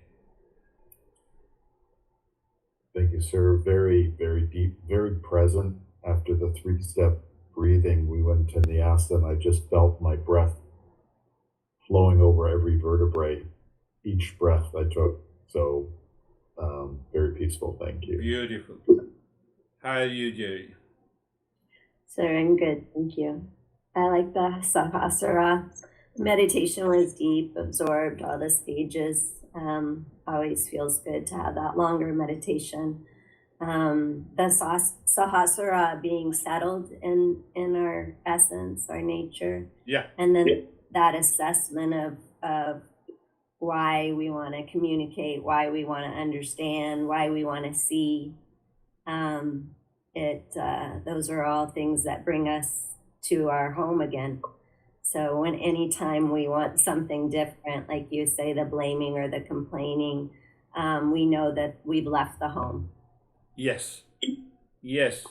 Thank you, sir. Very, very deep, very present. After the 3-step breathing, we went to Nyasa, and I just felt my breath flowing over every vertebrae, each breath I took. So, very peaceful. Thank you. Beautiful. How are you, Jerry? So I'm good, thank you. I like the Sahasrara. Meditation was deep, absorbed all the stages. Always feels good to have that longer meditation. The Sahasrara being settled in our essence, our nature. Yeah. And then that assessment of why we want to communicate, why we want to understand, why we want to see. Those are all things that bring us to our home again. So when anytime we want something different, like you say, the blaming or the complaining, we know that we've left the home. Yes. Yes.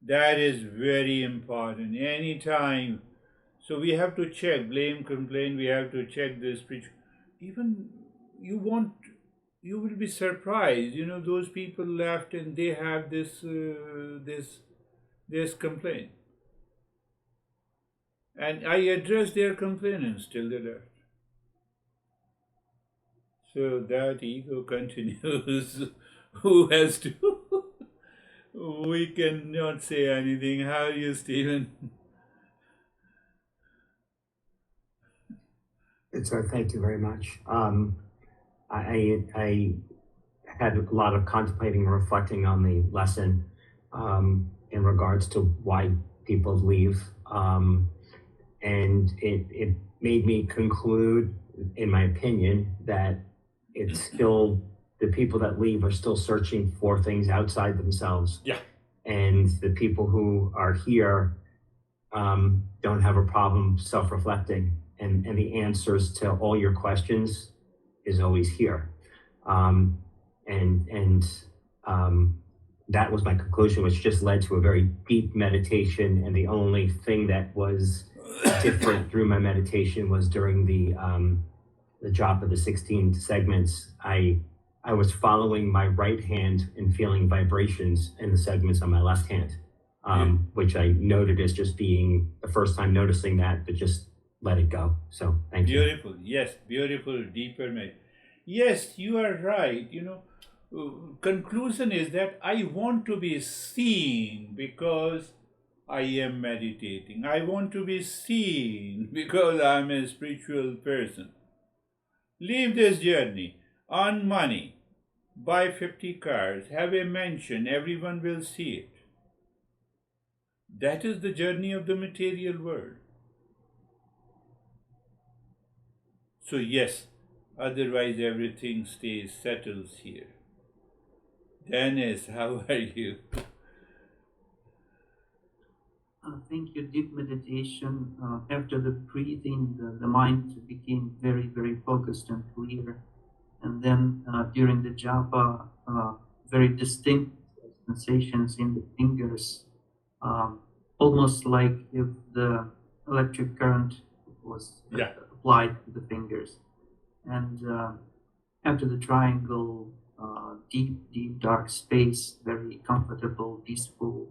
That is very important. Anytime. So we have to check, blame, complain, we have to check the spiritual. Even you will be surprised. You know, those people left and they have this complaint. And I address their complaint and still they left. So that ego continues. Who has to? We cannot say anything. How are you, Stephen? Sir, thank you very much. I had a lot of contemplating and reflecting on the lesson in regards to why people leave. And it made me conclude, in my opinion, that it's still the people that leave are still searching for things outside themselves. Yeah. And the people who are here don't have a problem self-reflecting. And the answers to all your questions is always here. That was my conclusion, which just led to a very deep meditation. And the only thing that was different through my meditation was during the drop of the 16 segments. I was following my right hand and feeling vibrations in the segments on my left hand, which I noted as just being the first time noticing that, but just let it go. So thank you. Beautiful. Yes, beautiful, deeper meditation. Yes, you are right. You know, conclusion is that I want to be seen because I am meditating. I want to be seen because I'm a spiritual person. Leave this journey, earn money, buy 50 cars, have a mansion, everyone will see it. That is the journey of the material world. So yes, otherwise everything settles here. Dennis, how are you? Thank you. Deep meditation. After the breathing, the mind became very, very focused and clear. And then during the japa, very distinct sensations in the fingers, almost like if the electric current was applied to the fingers. And after the triangle, deep, dark space, very comfortable, peaceful.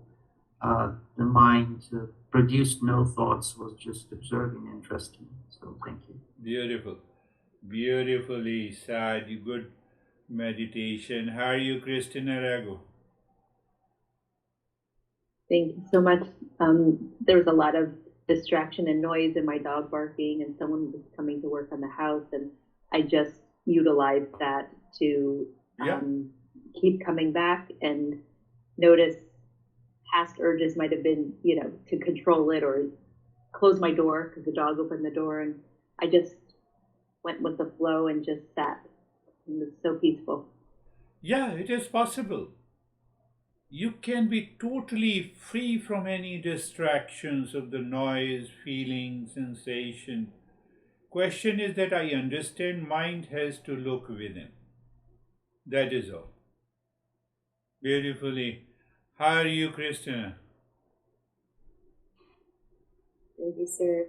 The mind produced no thoughts, was just observing, interesting. So thank you. Beautiful. Beautifully said. Good meditation. How are you, Christina Rago? Thank you so much. There was a lot of distraction and noise and my dog barking and someone was coming to work on the house, and I just utilized that to keep coming back and notice past urges might have been, to control it or close my door because the dog opened the door, and I just went with the flow and just sat. And it was so peaceful. Yeah, it is possible. You can be totally free from any distractions of the noise, feeling, sensation. Question is that I understand mind has to look within. That is all. Beautifully. How are you, Christina? Thank you, sir.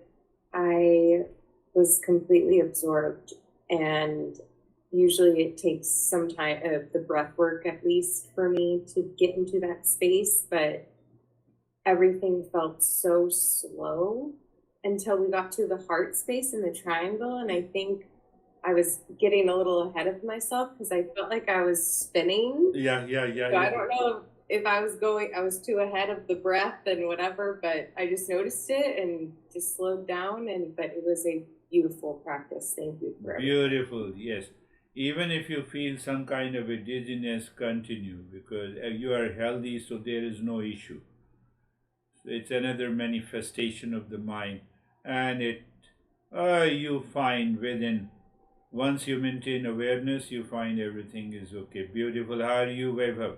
I was completely absorbed, and usually it takes some time of the breath work at least for me to get into that space, but everything felt so slow until we got to the heart space in the triangle, and I think I was getting a little ahead of myself because I felt like I was spinning. Yeah. So I don't know if I was too ahead of the breath and whatever, but I just noticed it and just slowed down, but it was a beautiful practice. Thank you for everything. Beautiful, yes. Even if you feel some kind of a dizziness, continue because you are healthy, so there is no issue. So it's another manifestation of the mind, and you find within. Once you maintain awareness, you find everything is okay. Beautiful. How are you, Vaibhav?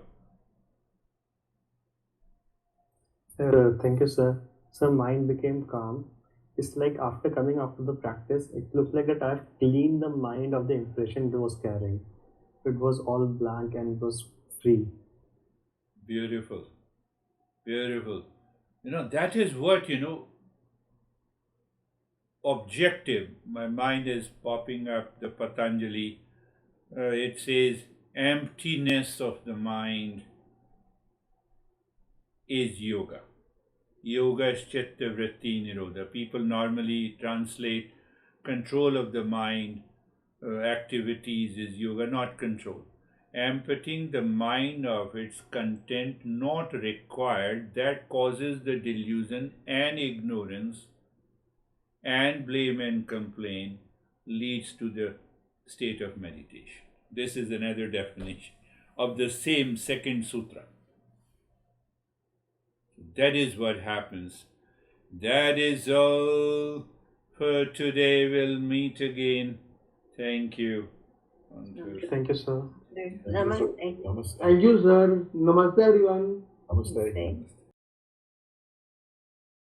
Thank you, sir. So mind became calm. It's like after coming after the practice, it looked like that I've cleaned the mind of the impression it was carrying. It was all blank and it was free. Beautiful. Beautiful. That is what, objective. My mind is popping up the Patanjali. It says emptiness of the mind is yoga. Yoga is chitta vritti nirodha. People normally translate control of the mind, activities is yoga, not control. Emptying the mind of its content not required, that causes the delusion and ignorance and blame and complaint, leads to the state of meditation. This is another definition of the same second sutra. That is what happens. That is all for today. We'll meet again. Thank you. Thank you, sir. Namaste. Namaste. Thank you, sir. Namaste, everyone. Namaste.